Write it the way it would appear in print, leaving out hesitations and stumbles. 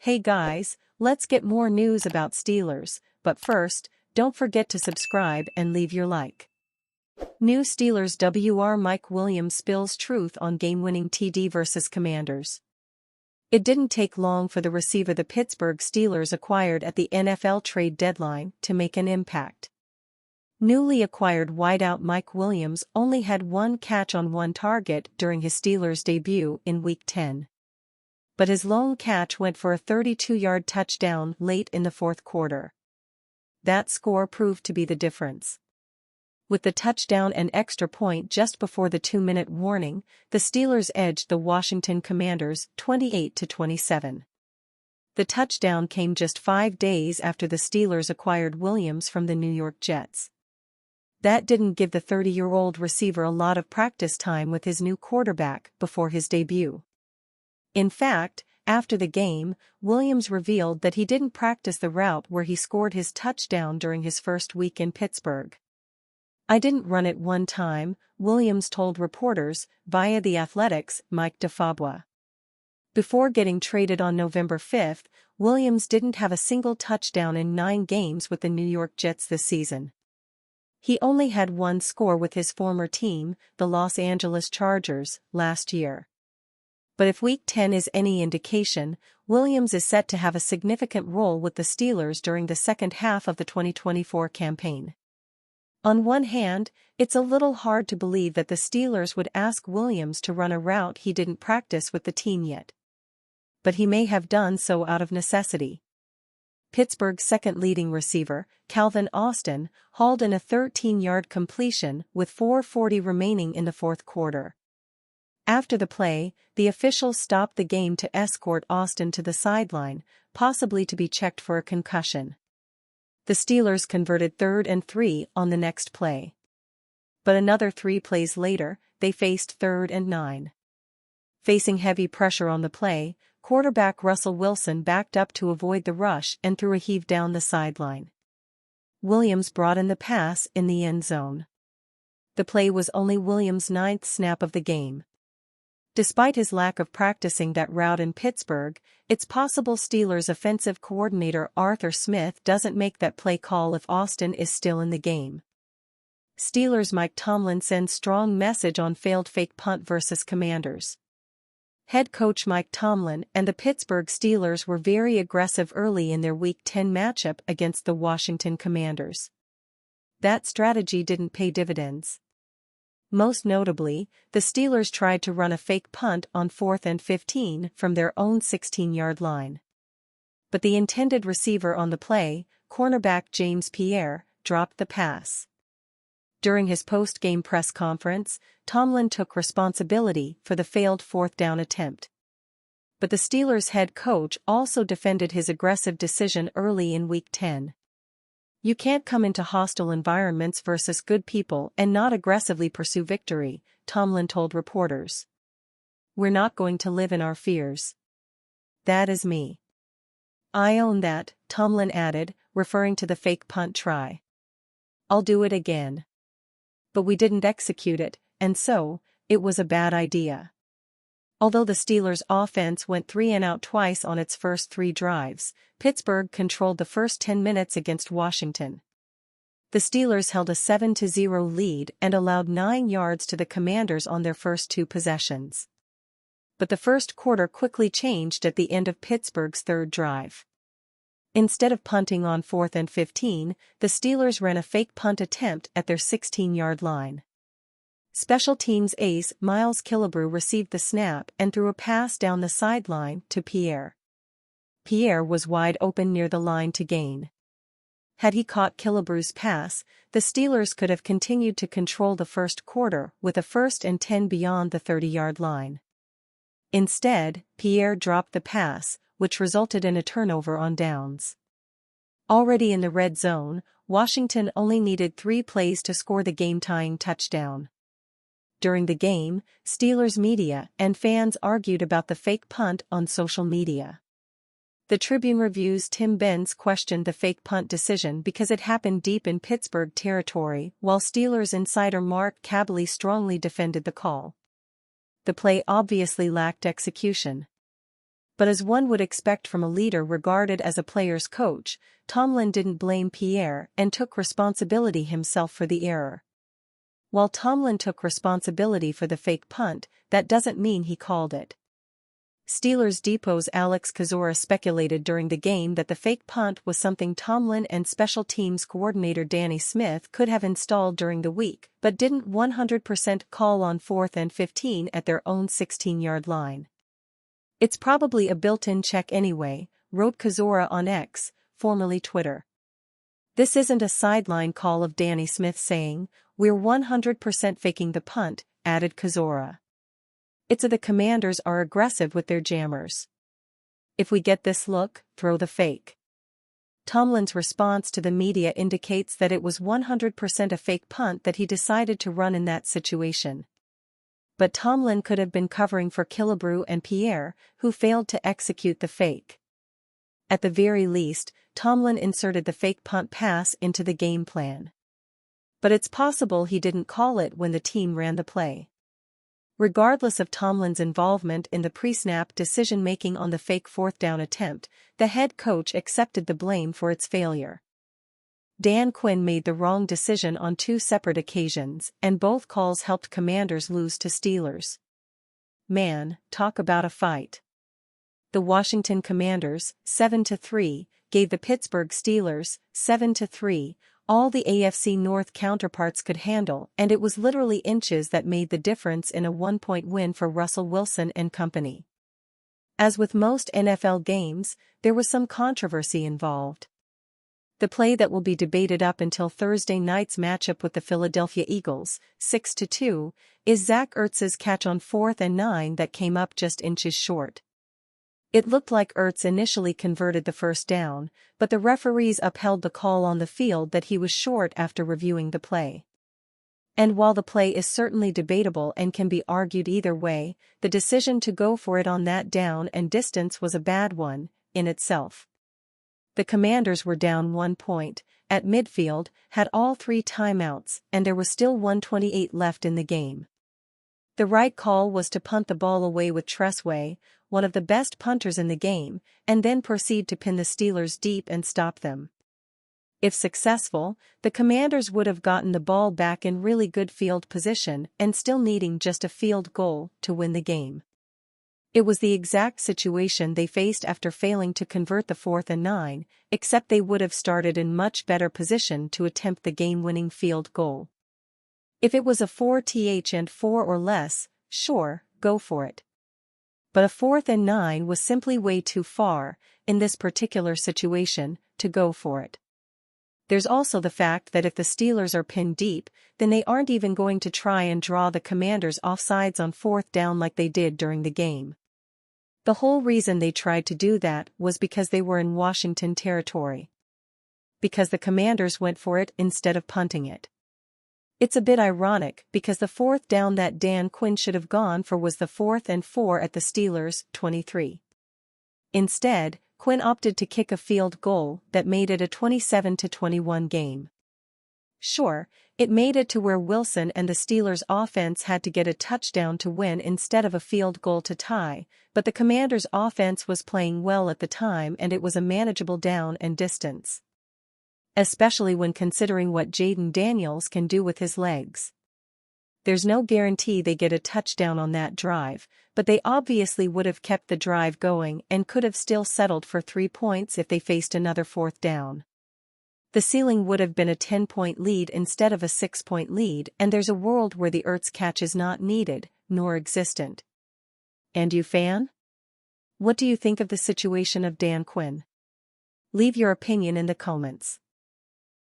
Hey guys, let's get more news about Steelers, but first, don't forget to subscribe and leave your like. New Steelers WR Mike Williams spills truth on game-winning TD versus Commanders. It didn't take long for the receiver the Pittsburgh Steelers acquired at the NFL trade deadline to make an impact. Newly acquired wideout Mike Williams only had one catch on one target during his Steelers debut in Week 10. But his lone catch went for a 32-yard touchdown late in the fourth quarter. That score proved to be the difference. With the touchdown and extra point just before the 2-minute warning, the Steelers edged the Washington Commanders 28-27. The touchdown came just 5 days after the Steelers acquired Williams from the New York Jets. That didn't give the 30-year-old receiver a lot of practice time with his new quarterback before his debut. In fact, after the game, Williams revealed that he didn't practice the route where he scored his touchdown during his first week in Pittsburgh. "I didn't run it one time," Williams told reporters, via The Athletic's Mike DeFabua. Before getting traded on November 5, Williams didn't have a single touchdown in 9 games with the New York Jets this season. He only had one score with his former team, the Los Angeles Chargers, last year. But if Week 10 is any indication, Williams is set to have a significant role with the Steelers during the second half of the 2024 campaign. On one hand, it's a little hard to believe that the Steelers would ask Williams to run a route he didn't practice with the team yet. But he may have done so out of necessity. Pittsburgh's second leading receiver, Calvin Austin, hauled in a 13-yard completion with 4:40 remaining in the fourth quarter. After the play, the officials stopped the game to escort Austin to the sideline, possibly to be checked for a concussion. The Steelers converted 3rd and 3 on the next play. But another 3 plays later, they faced 3rd and 9. Facing heavy pressure on the play, quarterback Russell Wilson backed up to avoid the rush and threw a heave down the sideline. Williams brought in the pass in the end zone. The play was only Williams' 9th snap of the game. Despite his lack of practicing that route in Pittsburgh, it's possible Steelers offensive coordinator Arthur Smith doesn't make that play call if Austin is still in the game. Steelers Mike Tomlin sends strong message on failed fake punt versus Commanders. Head coach Mike Tomlin and the Pittsburgh Steelers were very aggressive early in their Week 10 matchup against the Washington Commanders. That strategy didn't pay dividends. Most notably, the Steelers tried to run a fake punt on 4th and 15 from their own 16-yard line. But the intended receiver on the play, cornerback James Pierre, dropped the pass. During his post-game press conference, Tomlin took responsibility for the failed 4th down attempt. But the Steelers head coach also defended his aggressive decision early in Week 10. "You can't come into hostile environments versus good people and not aggressively pursue victory," Tomlin told reporters. "We're not going to live in our fears. That is me. I own that," Tomlin added, referring to the fake punt try. "I'll do it again. But we didn't execute it, and so, it was a bad idea." Although the Steelers' offense went 3 and out twice on its first 3 drives, Pittsburgh controlled the first 10 minutes against Washington. The Steelers held a 7-0 lead and allowed 9 yards to the Commanders on their first 2 possessions. But the first quarter quickly changed at the end of Pittsburgh's 3rd drive. Instead of punting on 4th and 15, the Steelers ran a fake punt attempt at their 16-yard line. Special teams ace Miles Killebrew received the snap and threw a pass down the sideline to Pierre. Pierre was wide open near the line to gain. Had he caught Killebrew's pass, the Steelers could have continued to control the first quarter with a 1st and 10 beyond the 30-yard line. Instead, Pierre dropped the pass, which resulted in a turnover on downs. Already in the red zone, Washington only needed 3 plays to score the game-tying touchdown. During the game, Steelers media and fans argued about the fake punt on social media. The Tribune Review's Tim Benz questioned the fake punt decision because it happened deep in Pittsburgh territory, while Steelers insider Mark Kaboly strongly defended the call. The play obviously lacked execution. But as one would expect from a leader regarded as a player's coach, Tomlin didn't blame Pierre and took responsibility himself for the error. While Tomlin took responsibility for the fake punt, that doesn't mean he called it. Steelers Depot's Alex Kozora speculated during the game that the fake punt was something Tomlin and special teams coordinator Danny Smith could have installed during the week, but didn't 100% call on 4th and 15 at their own 16-yard line. "It's probably a built-in check anyway," wrote Kozora on X, formerly Twitter. "This isn't a sideline call of Danny Smith saying, 'We're 100% faking the punt,'" added Kozora. "It's the Commanders are aggressive with their jammers. If we get this look, throw the fake." Tomlin's response to the media indicates that it was 100% a fake punt that he decided to run in that situation. But Tomlin could have been covering for Killebrew and Pierre, who failed to execute the fake. At the very least, Tomlin inserted the fake punt pass into the game plan. But it's possible he didn't call it when the team ran the play. Regardless of Tomlin's involvement in the pre-snap decision-making on the fake 4th down attempt, the head coach accepted the blame for its failure. Dan Quinn made the wrong decision on 2 separate occasions, and both calls helped Commanders lose to Steelers. Man, talk about a fight. The Washington Commanders, 7-3, gave the Pittsburgh Steelers, 7-3, all the AFC North counterparts could handle, and it was literally inches that made the difference in a 1-point win for Russell Wilson and company. As with most NFL games, there was some controversy involved. The play that will be debated up until Thursday night's matchup with the Philadelphia Eagles, 6-2, is Zach Ertz's catch on 4th and 9 that came up just inches short. It looked like Ertz initially converted the first down, but the referees upheld the call on the field that he was short after reviewing the play. And while the play is certainly debatable and can be argued either way, the decision to go for it on that down and distance was a bad one, in itself. The Commanders were down 1 point, at midfield, had all 3 timeouts, and there was still 1:28 left in the game. The right call was to punt the ball away with Tressway, one of the best punters in the game, and then proceed to pin the Steelers deep and stop them. If successful, the Commanders would have gotten the ball back in really good field position and still needing just a field goal to win the game. It was the exact situation they faced after failing to convert the 4th and 9, except they would have started in much better position to attempt the game-winning field goal. If it was a 4th and 4 or less, sure, go for it. But a 4th and 9 was simply way too far, in this particular situation, to go for it. There's also the fact that if the Steelers are pinned deep, then they aren't even going to try and draw the Commanders offsides on 4th down like they did during the game. The whole reason they tried to do that was because they were in Washington territory. Because the Commanders went for it instead of punting it. It's a bit ironic because the 4th down that Dan Quinn should have gone for was the 4th and 4 at the Steelers' 23. Instead, Quinn opted to kick a field goal that made it a 27-21 game. Sure, it made it to where Wilson and the Steelers' offense had to get a touchdown to win instead of a field goal to tie, but the Commanders' offense was playing well at the time and it was a manageable down and distance. Especially when considering what Jaden Daniels can do with his legs. There's no guarantee they get a touchdown on that drive, but they obviously would have kept the drive going and could have still settled for 3 points if they faced another 4th down. The ceiling would have been a 10-point lead instead of a 6-point lead, and there's a world where the Ertz catch is not needed, nor existent. And you fan? What do you think of the situation of Dan Quinn? Leave your opinion in the comments.